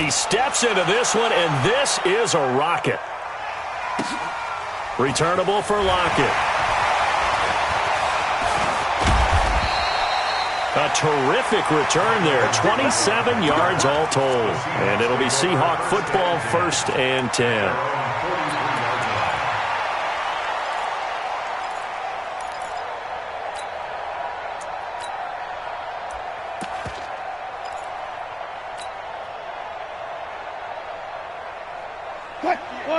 He steps into this one, and this is a rocket. Returnable for Lockett. A terrific return there. 27 yards all told. And it'll be Seahawk football, 1st and 10.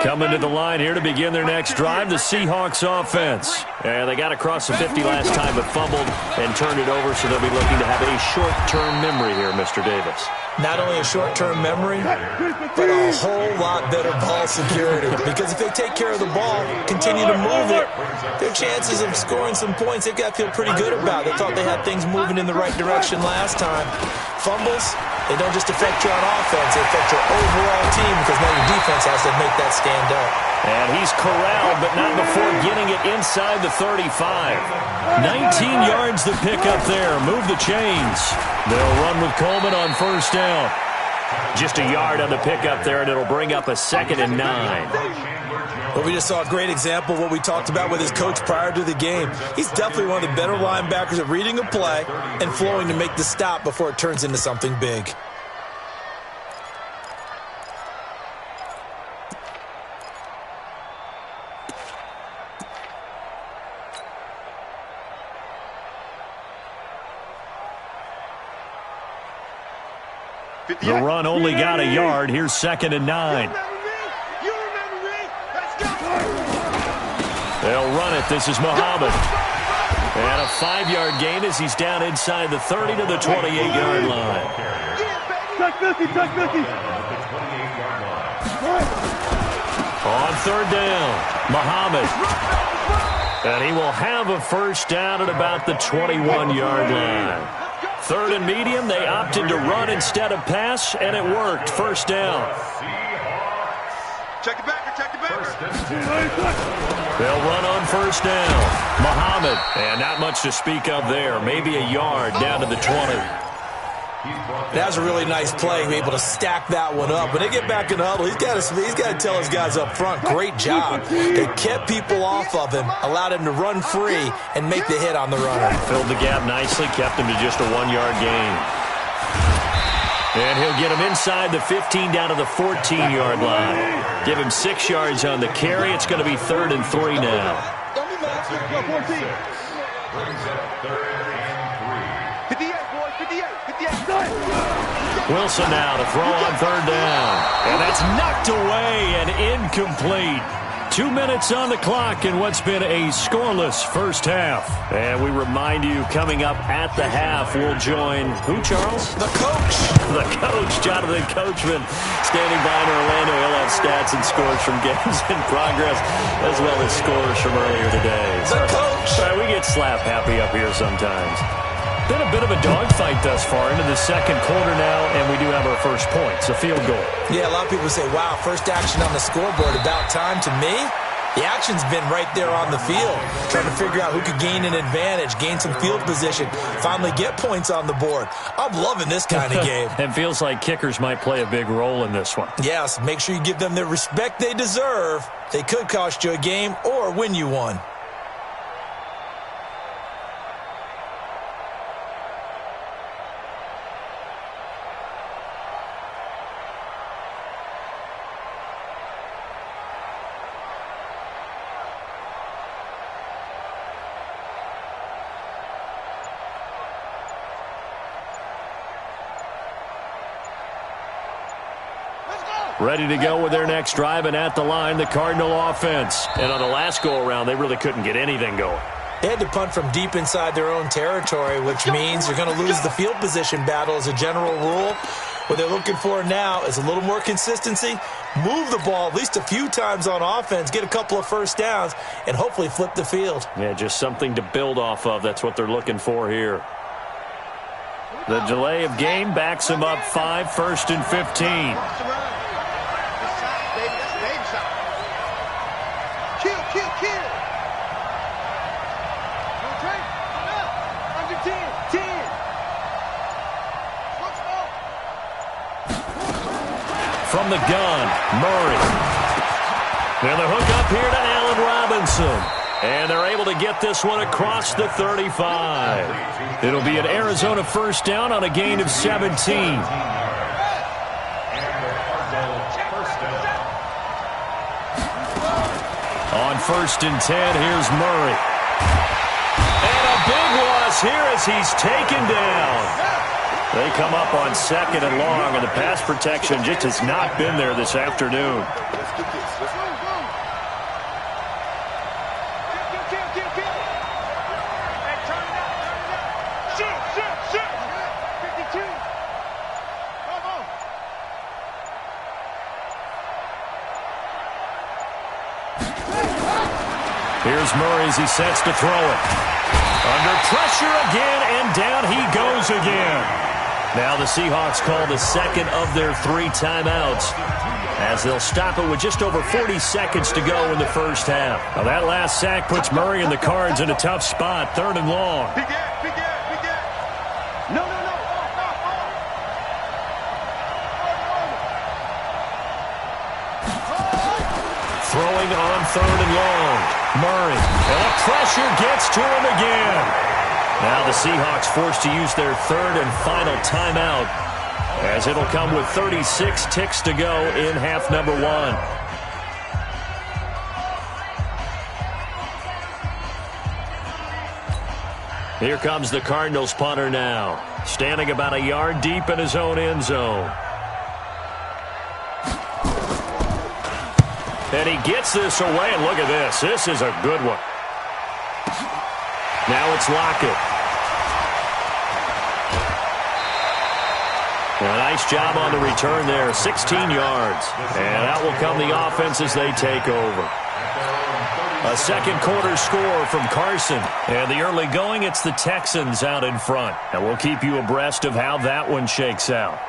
Coming to the line here to begin their next drive, the Seahawks offense. And they got across the 50 last time, but fumbled and turned it over, so they'll be looking to have a short-term memory here, Mr. Davis. Not only a short-term memory, but a whole lot better ball security. Because if they take care of the ball, continue to move it, their chances of scoring some points, they've got to feel pretty good about. They thought they had things moving in the right direction last time. Fumbles, they don't just affect you on offense, they affect your overall team, because now your defense has to make that stand up. And he's corralled, but not before getting it inside the 35. 19 yards the pickup there. Move the chains. They'll run with Coleman on 1st down. Just a yard on the pickup there, and it'll bring up a 2nd and 9. Well, we just saw a great example of what we talked about with his coach prior to the game. He's definitely one of the better linebackers at reading a play and flowing to make the stop before it turns into something big. The run only got a yard. Here's 2nd and 9. They'll run it. This is Muhammad. And a 5-yard gain as he's down inside the 30 to the 28-yard line. On 3rd down, Muhammad. And he will have a 1st down at about the 21-yard line. 3rd and medium, they opted to run instead of pass, and it worked. 1st down. Check it back. They'll run on 1st down. Muhammad, and not much to speak of there. Maybe a yard down to the 20. That was a really nice play, able to stack that one up. When they get back in the huddle, he's got to tell his guys up front, great job. They kept people off of him, allowed him to run free, and make the hit on the runner. Filled the gap nicely, kept him to just a 1-yard gain. And he'll get him inside the 15 down to the 14-yard line. Give him 6 yards on the carry. It's going to be 3rd and 3 now. Don't be mad. 14. Wilson now to throw on 3rd down. And that's knocked away and incomplete. 2 minutes on the clock in what's been a scoreless first half. And we remind you, coming up at the half, we'll join who, Charles? The coach. The coach, Jonathan Coachman, standing by in Orlando. He'll have stats and scores from games in progress, as well as scores from earlier today. The coach. We get slap happy up here sometimes. Been a bit of a dogfight thus far into the 2nd quarter now, and we do have our first points, a field goal. Yeah, a lot of people say, wow, first action on the scoreboard, about time. To me, the action's been right there on the field, trying to figure out who could gain an advantage, gain some field position, finally get points on the board. I'm loving this kind of game. And feels like kickers might play a big role in this one. Yes, make sure you give them the respect they deserve. They could cost you a game or win you one. Ready to go with their next drive, and at the line, the Cardinal offense. And on the last go-around, they really couldn't get anything going. They had to punt from deep inside their own territory, which means you're going to lose the field position battle as a general rule. What they're looking for now is a little more consistency, move the ball at least a few times on offense, get a couple of first downs, and hopefully flip the field. Yeah, just something to build off of. That's what they're looking for here. The delay of game backs them up 5, 1st and 15. from the gun. Murray. And the hook up here to Allen Robinson. And they're able to get this one across the 35. It'll be an Arizona first down on a gain of 17. On 1st and 10, here's Murray. And a big loss here as he's taken down. They come up on 2nd and long, and the pass protection just has not been there this afternoon. Here's Murray as he sets to throw it. Under pressure again, and down he goes again. Now the Seahawks call the second of their 3 timeouts as they'll stop it with just over 40 seconds to go in the first half. Now that last sack puts Murray and the Cards in a tough spot, 3rd and long. Throwing on 3rd and long. Murray. And the pressure gets to him again. Now the Seahawks forced to use their 3rd and final timeout as it'll come with 36 ticks to go in half number 1. Here comes the Cardinals punter now, standing about a yard deep in his own end zone. And he gets this away, and look at this. This is a good one. Now it's Lockett. A nice job on the return there, 16 yards. And out will come the offense as they take over. A second quarter score from Carson. And the early going, it's the Texans out in front. And we'll keep you abreast of how that one shakes out.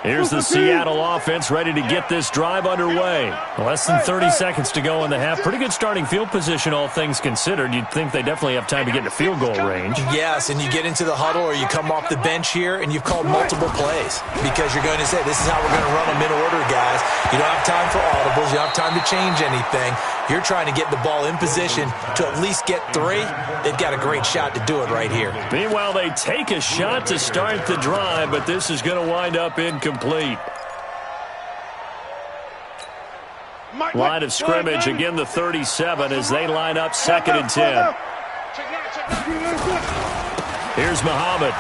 Here's the Seattle offense ready to get this drive underway. Less than 30 seconds to go in the half. Pretty good starting field position, all things considered. You'd think they definitely have time to get into field goal range. Yes, and you get into the huddle or you come off the bench here and you've called multiple plays because you're going to say, this is how we're going to run them in order, guys. You don't have time for audibles. You don't have time to change anything. You're trying to get the ball in position to at least get 3. They've got a great shot to do it right here. Meanwhile, they take a shot to start the drive, but this is going to wind up incomplete. Line of scrimmage, again the 37 as they line up 2nd and 10. Here's Muhammad.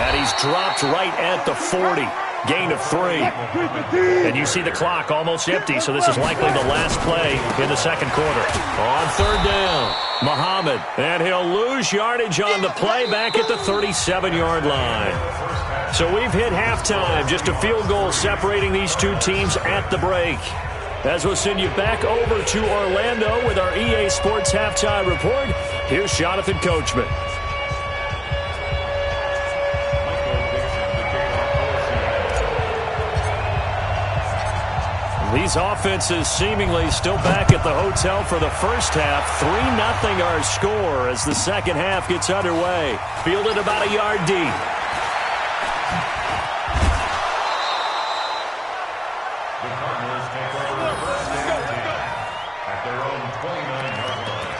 And he's dropped right at the 40. Gain of 3. And you see the clock almost empty, so this is likely the last play in the second quarter. On 3rd down, Muhammad. And he'll lose yardage on the play back at the 37-yard line. So we've hit halftime, just a field goal separating these two teams at the break. As we'll send you back over to Orlando with our EA Sports Halftime Report, here's Jonathan Coachman. These offenses seemingly still back at the hotel for the first half. 3-0 our score as the second half gets underway. Fielded about a yard deep. At their own 29-yard line.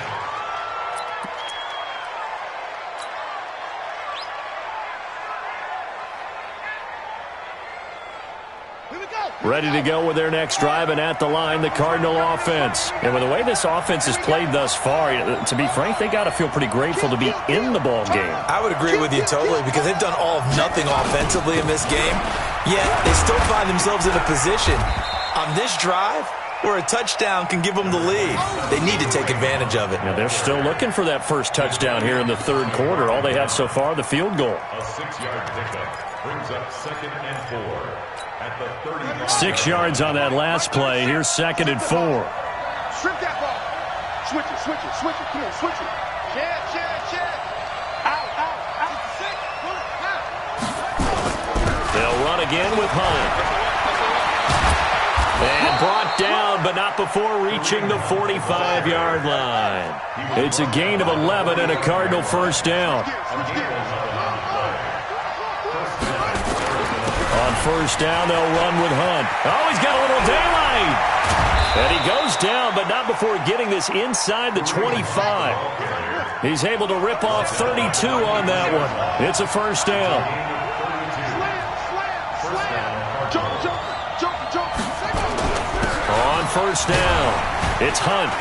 Ready to go with their next drive, and at the line, the Cardinal offense. And with the way this offense has played thus far, to be frank, they got to feel pretty grateful to be in the ball game. I would agree with you totally because they've done all of nothing offensively in this game, yet they still find themselves in a position on this drive where a touchdown can give them the lead. They need to take advantage of it. Yeah, they're still looking for that first touchdown here in the third quarter. All they have so far, the field goal. A 6-yard pickup brings up 2nd and 4. At the 30. 6 yards on that last play. Here's 2nd and 4. Strip that ball. Switch it, switch it, switch it. Come on, switch it. Check. Out. They'll run again with Hunt. And brought down, but not before reaching the 45-yard line. It's a gain of 11 and a Cardinal first down. On first down, they'll run with Hunt. Oh, he's got a little daylight. And he goes down, but not before getting this inside the 25. He's able to rip off 32 on that one. It's a first down. On first down, it's Hunt.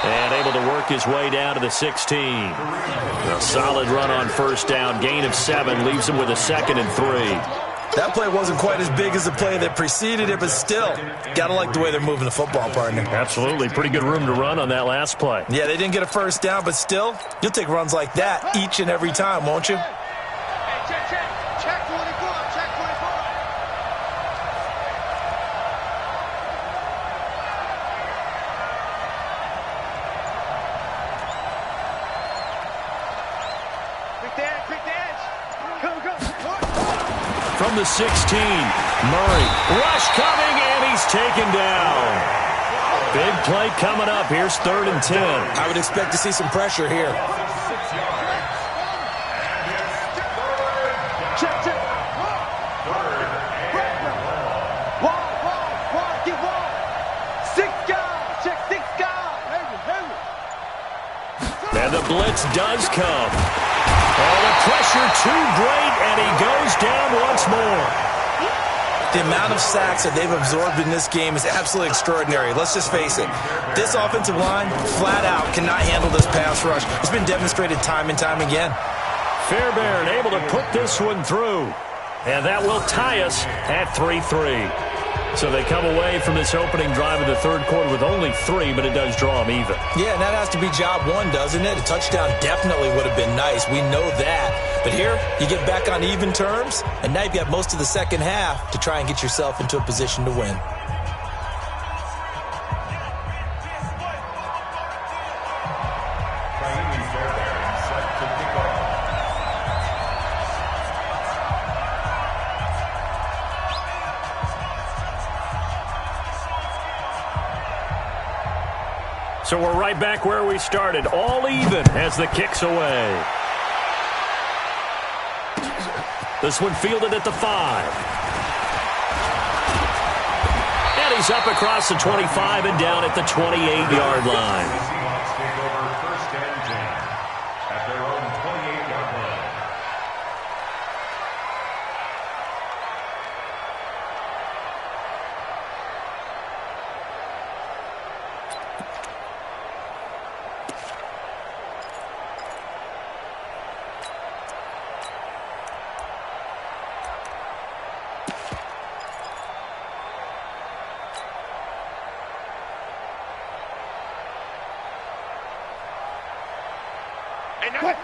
And able to work his way down to the 16. A solid run on first down. Gain of 7 leaves him with a 2nd and 3. That play wasn't quite as big as the play that preceded it, but still, got to like the way they're moving the football, partner. Absolutely. Pretty good room to run on that last play. Yeah, they didn't get a first down, but still, you'll take runs like that each and every time, won't you? Check 24, check 24. Quick dance. Go. From the 16, Murray. Rush coming, and he's taken down. Big play coming up. Here's 3rd and 10. I would expect to see some pressure here. Check. Wall, get wall. 6 guys, check 6 guys. And the blitz does come. Oh, the pressure too great, and he goes down once more. The amount of sacks that they've absorbed in this game is absolutely extraordinary. Let's just face it. This offensive line, flat out, cannot handle this pass rush. It's been demonstrated time and time again. Fairbairn able to put this one through. And that will tie us at 3-3. So they come away from this opening drive of the third quarter with only 3, but it does draw them even. Yeah, and that has to be job 1, doesn't it? A touchdown definitely would have been nice. We know that. But here, you get back on even terms, and now you've got most of the second half to try and get yourself into a position to win. So we're right back where we started, all even as the kick's away. This one fielded at the 5. And he's up across the 25 and down at the 28-yard line.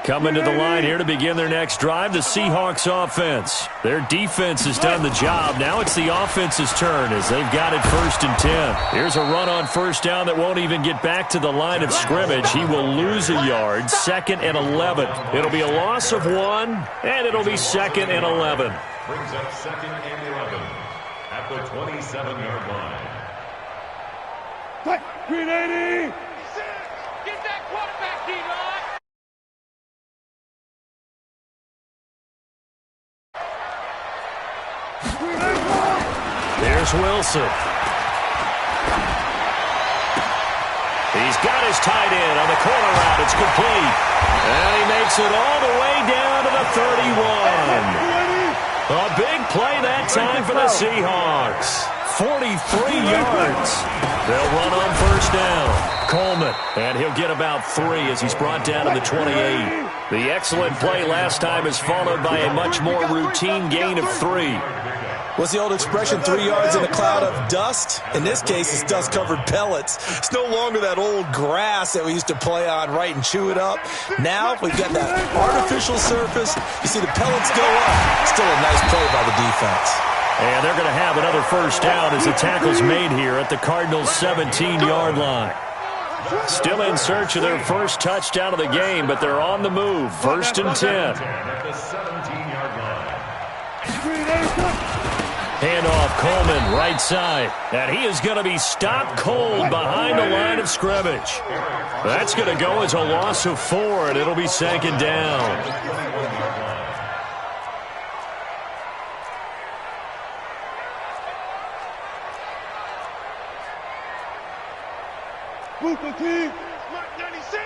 Coming to the line here to begin their next drive, the Seahawks offense. Their defense has done the job. Now it's the offense's turn as they've got it 1st and 10. Here's a run on first down that won't even get back to the line of scrimmage. He will lose a yard, 2nd and 11. It'll be a loss of 1, and it'll be 2nd and 11. Brings up 2nd and 11 at the 27-yard line. Green 80. Get that quarterback, D-line. There's Wilson. He's got his tight end on the corner route. It's complete. And he makes it all the way down to the 31. A big play that time for the Seahawks. 43 yards. They'll run on first down. Coleman, and he'll get about 3 as he's brought down to the 28. The excellent play last time is followed by a much more routine gain of 3. What's the old expression, 3 yards in a cloud of dust? In this case, it's dust-covered pellets. It's no longer that old grass that we used to play on, right, and chew it up. Now we've got that artificial surface. You see the pellets go up. Still a nice play by the defense. And they're going to have another first down as the tackle's made here at the Cardinals' 17-yard line. Still in search of their first touchdown of the game, but they're on the move. 1st and 10. At the 17-yard line. Handoff, Coleman, right side. And he is going to be stopped cold behind the line of scrimmage. That's going to go as a loss of 4, and it'll be 2nd down. Booster team. Mark 96.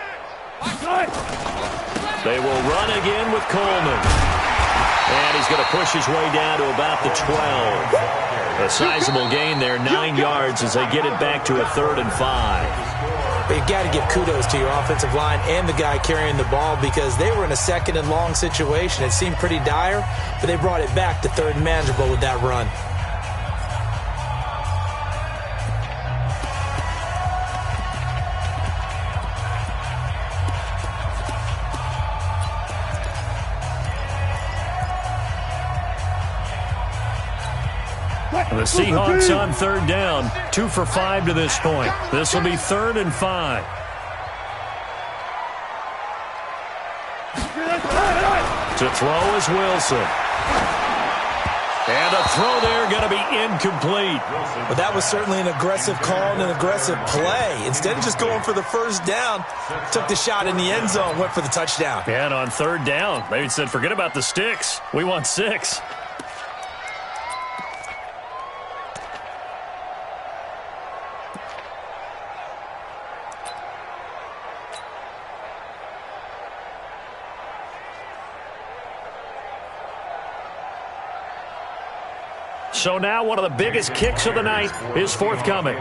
They will run again with Coleman. And he's going to push his way down to about the 12. A sizable gain there, 9 yards as they get it back to a 3rd and 5. But you got to give kudos to your offensive line and the guy carrying the ball because they were in a 2nd and long situation. It seemed pretty dire, but they brought it back to 3rd and manageable with that run. The Seahawks on 3rd down, 2 for 5 to this point. This will be 3rd and 5. To throw is Wilson. And a throw there going to be incomplete. But that was certainly an aggressive call and an aggressive play. Instead of just going for the 1st down, took the shot in the end zone, went for the touchdown. And on 3rd down, they said, forget about the sticks. We want 6. So now one of the biggest kicks of the night is forthcoming.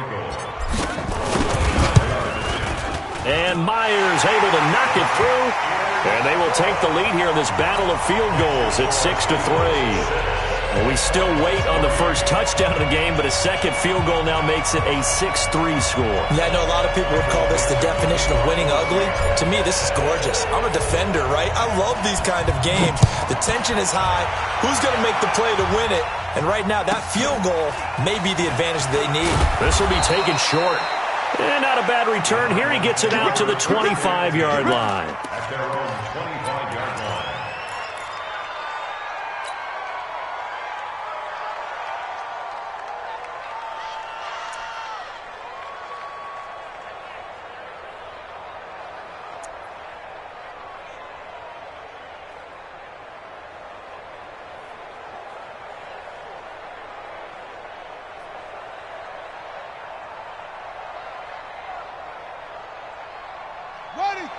And Myers able to knock it through. And they will take the lead here in this battle of field goals at 6-3. Well, we still wait on the first touchdown of the game, but a 2nd field goal now makes it a 6-3 score. Yeah, I know a lot of people would call this the definition of winning ugly. To me, this is gorgeous. I'm a defender, right? I love these kind of games. The tension is high. Who's going to make the play to win it? And right now, that field goal may be the advantage they need. This will be taken short. And not a bad return. Here he gets it out to the 25-yard line. At their own 25-yard line.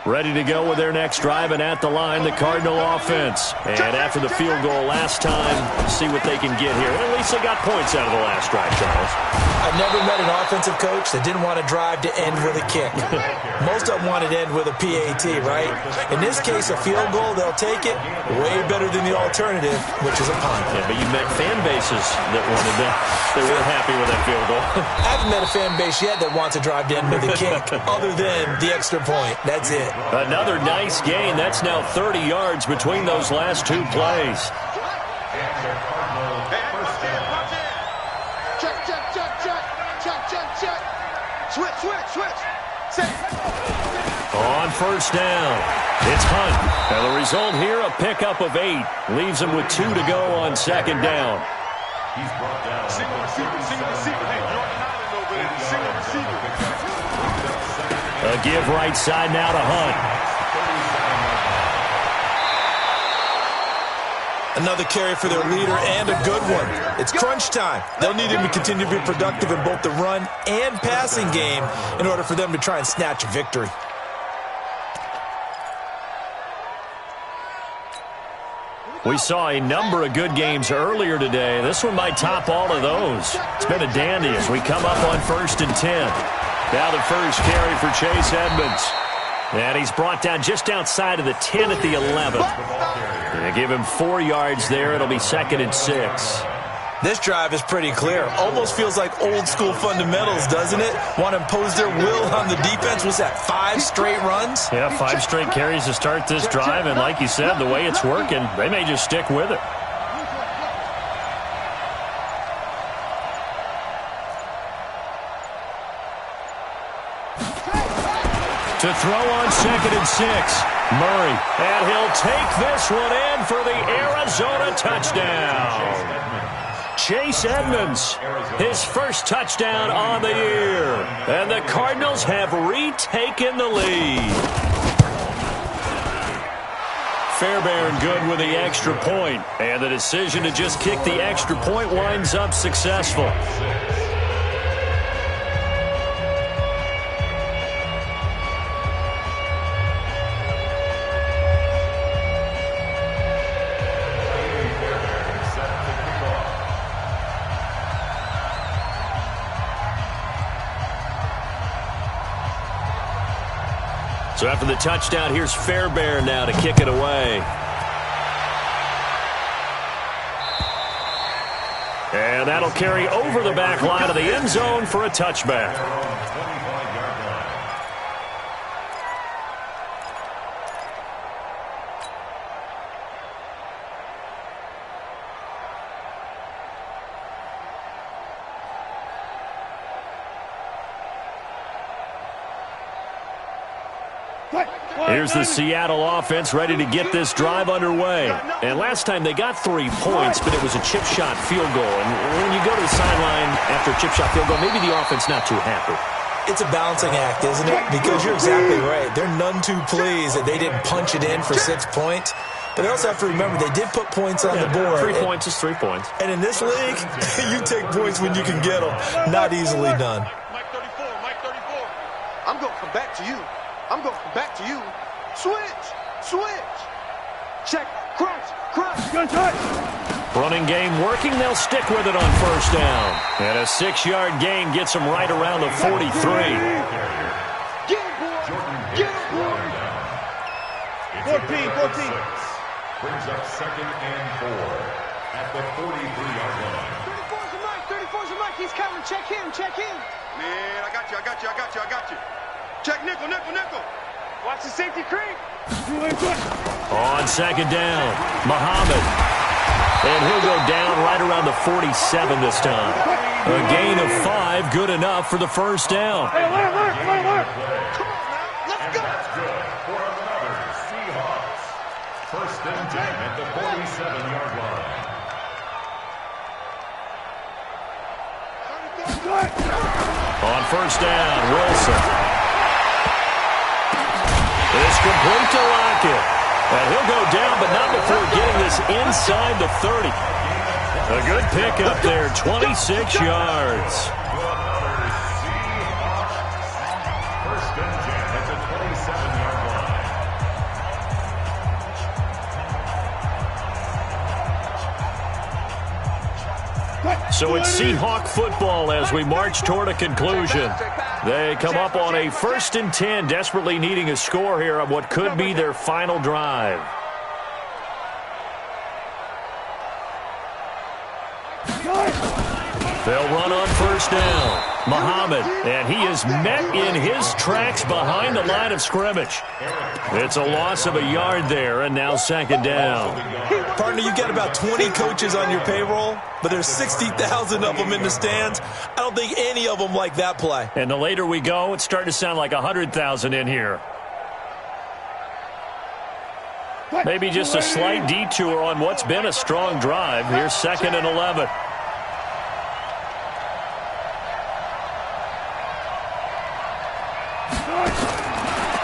Ready to go with their next drive, and at the line, the Cardinal offense. And after the field goal last time, see what they can get here. At least they got points out of the last drive, Charles. I've never met an offensive coach that didn't want to drive to end with a kick. Most of them wanted to end with a PAT, right? In this case, a field goal, they'll take it way better than the alternative, which is a punt. Yeah, but you met fan bases that wanted that. They were happy with that field goal. I haven't met a fan base yet that wants to drive to end with a kick, other than the extra point. That's it. Another nice gain. That's now 30 yards between those last 2 plays. Switch. On 1st down, it's Hunt. And the result here, a pickup of 8. Leaves him with 2 to go on 2nd down. He's brought down. Single receiver. Hey, Jordan Allen over there. Single receiver. A give right side now to Hunt. Another carry for their leader and a good one. It's crunch time. They'll need him to continue to be productive in both the run and passing game in order for them to try and snatch a victory. We saw a number of good games earlier today. This one might top all of those. It's been a dandy as we come up on 1st and 10. Now the first carry for Chase Edmonds. And he's brought down just outside of the 10 at the 11. They give him 4 yards there. It'll be 2nd and 6. This drive is pretty clear. Almost feels like old school fundamentals, doesn't it? Want to impose their will on the defense. Was that 5 straight runs? Yeah, 5 straight carries to start this drive. And like you said, the way it's working, they may just stick with it. To throw on 2nd and 6. Murray. And he'll take this one in for the Arizona touchdown. Chase Edmonds, his first touchdown on the year. And the Cardinals have retaken the lead. Fairbairn good with the extra point. And the decision to just kick the extra point winds up successful. So after the touchdown, here's Fairbairn now to kick it away. And that'll carry over the back line of the end zone for a touchback. Here's the Seattle offense ready to get this drive underway. And last time they got 3 points, but it was a chip shot field goal. And when you go to the sideline after a chip shot field goal, maybe the offense not too happy. It's a balancing act, isn't it? Because you're exactly right. They're none too pleased that they didn't punch it in for 6 points. But they also have to remember they did put points on the board. 3 points is 3 points. And in this league, you take points when you can get them. Not easily done. Mike 34, Mike 34. I'm going to come back to you. I'm going to come back to you. Switch, switch. Check, crunch, crunch. Running game working. They'll stick with it on first down. And a 6-yard gain gets them right around the 43. Get it, boy. Get it, boy. 14. Brings up 2nd and 4 at the 43-yard line. 34's a Mike. He's coming. Check him. Man, I got you. Check nickel. Watch the safety creep. On second down, Muhammad. And he'll go down right around the 47 this time. A gain of 5, good enough for the first down. Hey, let it work. Come on now. Let's go. That's good for another Seahawks. 1st and 10 at the 47-yard line. On first down, Wilson. It's complete to Lockett. And he'll go down, but not before getting this inside the 30. A good pickup there, 26 yards. 1st and 10 at the 27-yard line. So it's Seahawk football as we march toward a conclusion. They come up on a 1st and 10, desperately needing a score here on what could be their final drive. They'll run on first down. Muhammad, and he is met in his tracks behind the line of scrimmage. It's a loss of a yard there, and now 2nd down. Partner, you got about 20 coaches on your payroll, but there's 60,000 of them in the stands. I don't think any of them like that play. And the later we go, it's starting to sound like 100,000 in here. Maybe just a slight detour on what's been a strong drive. Here's 2nd and 11.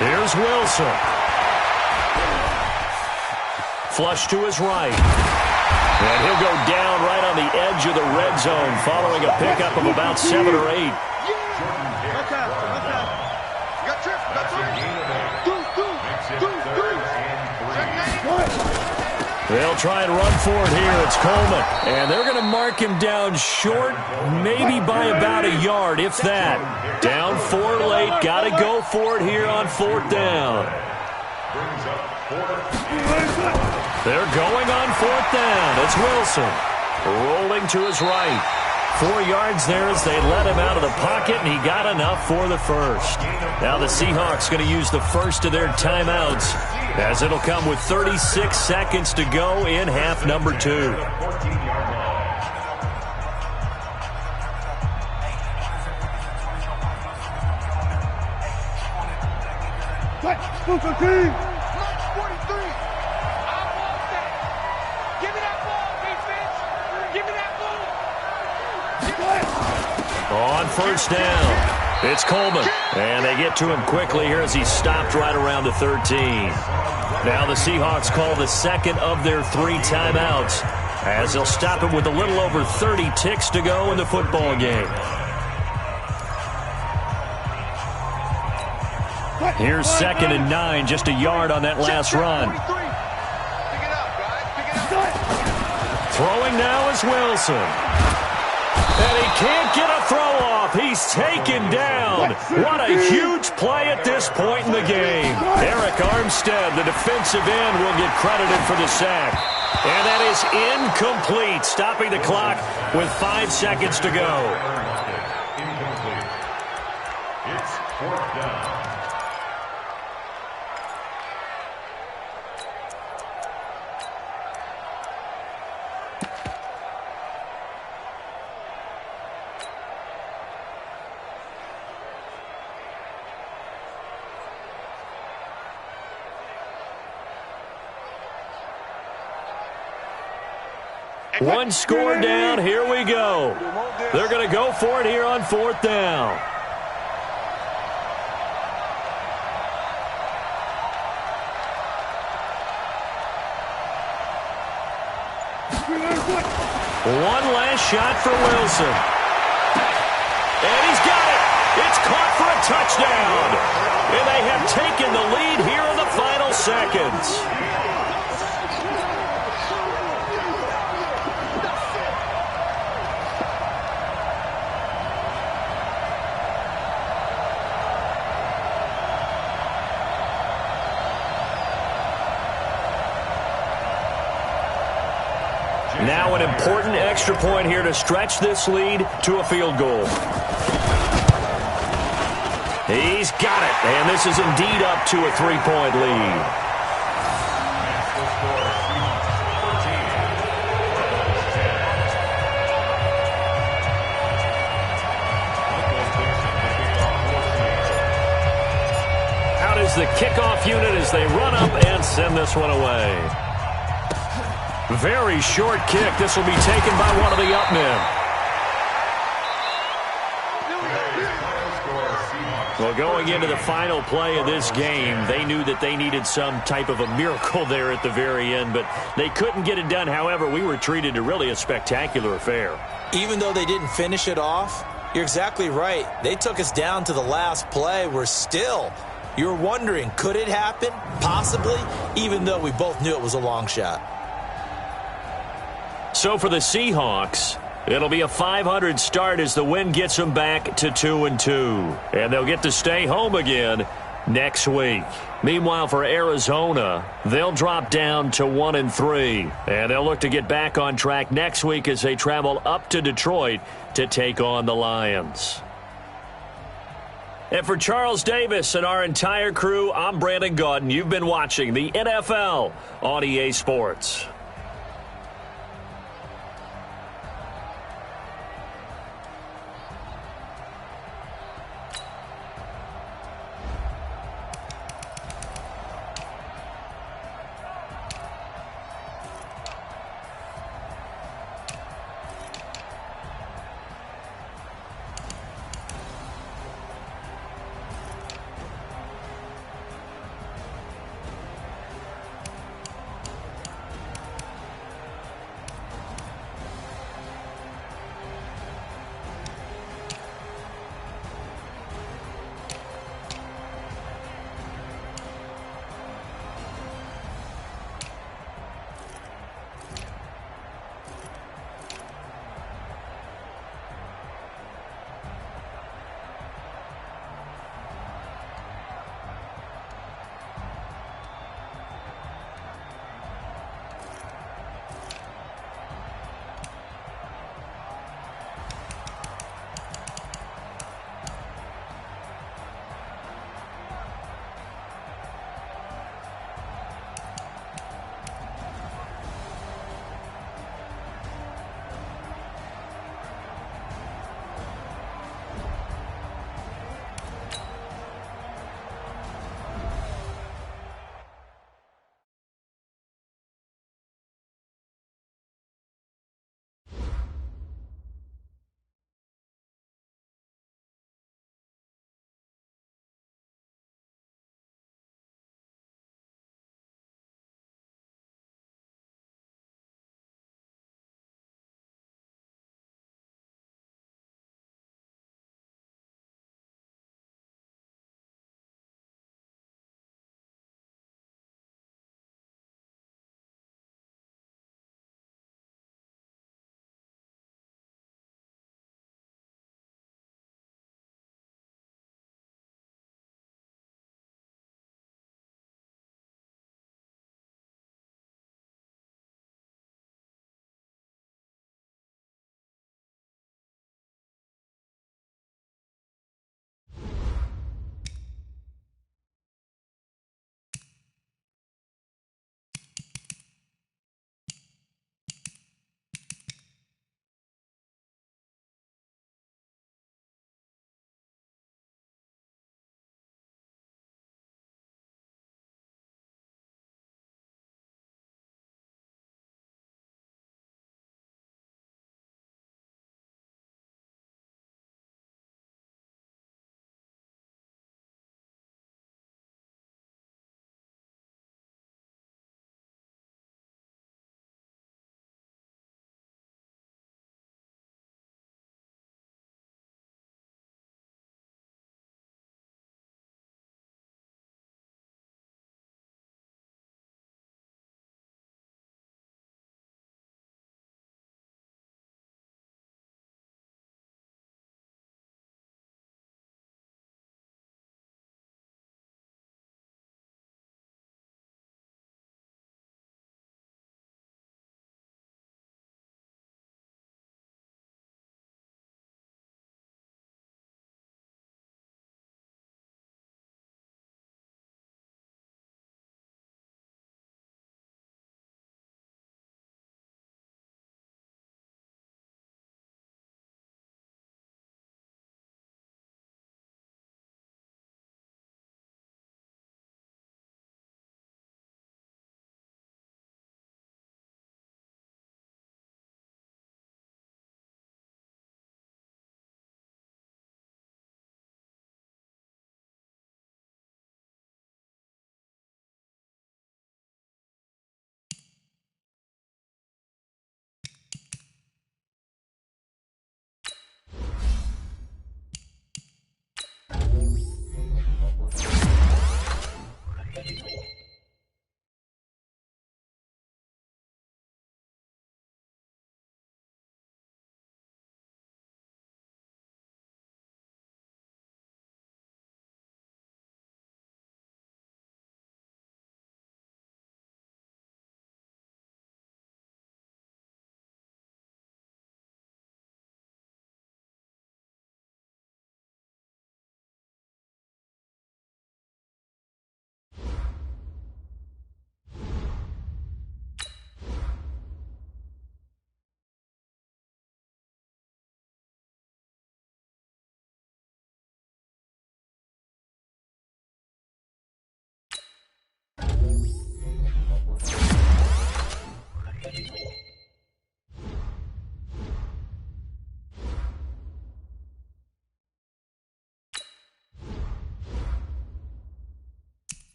Here's Wilson. Flush to his right. And he'll go down right on the edge of the red zone following a pickup of about 7 or 8. They'll try and run for it here. It's Coleman. And they're going to mark him down short, maybe by about a yard, if that. Down 4 late. Got to go for it here on 4th down. They're going on 4th down. It's Wilson. Rolling to his right. 4 yards there as they let him out of the pocket, and he got enough for the first. Now the Seahawks going to use the first of their timeouts, as it'll come with 36 seconds to go in half number 2. On first down, it's Coleman. And they get to him quickly here as he stopped right around the 13. Now the Seahawks call the second of their 3 timeouts, as they'll stop him with a little over 30 ticks to go in the football game. Here's 2nd and 9, just a yard on that last run. Throwing now is Wilson. And he can't get a throw off. He's taken down. What a huge play at this point in the game. Eric Armstead, the defensive end, will get credited for the sack. And that is incomplete, stopping the clock with 5 seconds to go. Incomplete. It's 4th down. One score down. Here we go. They're going to go for it here on 4th down. One last shot for Wilson. And he's got it. It's caught for a touchdown. And they have taken the lead here in the final seconds. Now an important extra point here to stretch this lead to a field goal. He's got it, and this is indeed up to a 3-point lead. Out is the kickoff unit as they run up and send this one away. Very short kick. This will be taken by one of the up men. Well, going into the final play of this game, they knew that they needed some type of a miracle there at the very end, but they couldn't get it done. However, we were treated to really a spectacular affair. Even though they didn't finish it off, you're exactly right. They took us down to the last play. You're wondering, could it happen? Possibly, even though we both knew it was a long shot. So for the Seahawks, it'll be a .500 start as the win gets them back to 2-2. And they'll get to stay home again next week. Meanwhile, for Arizona, they'll drop down to 1-3. And they'll look to get back on track next week as they travel up to Detroit to take on the Lions. And for Charles Davis and our entire crew, I'm Brandon Gaudin. You've been watching the NFL on EA Sports.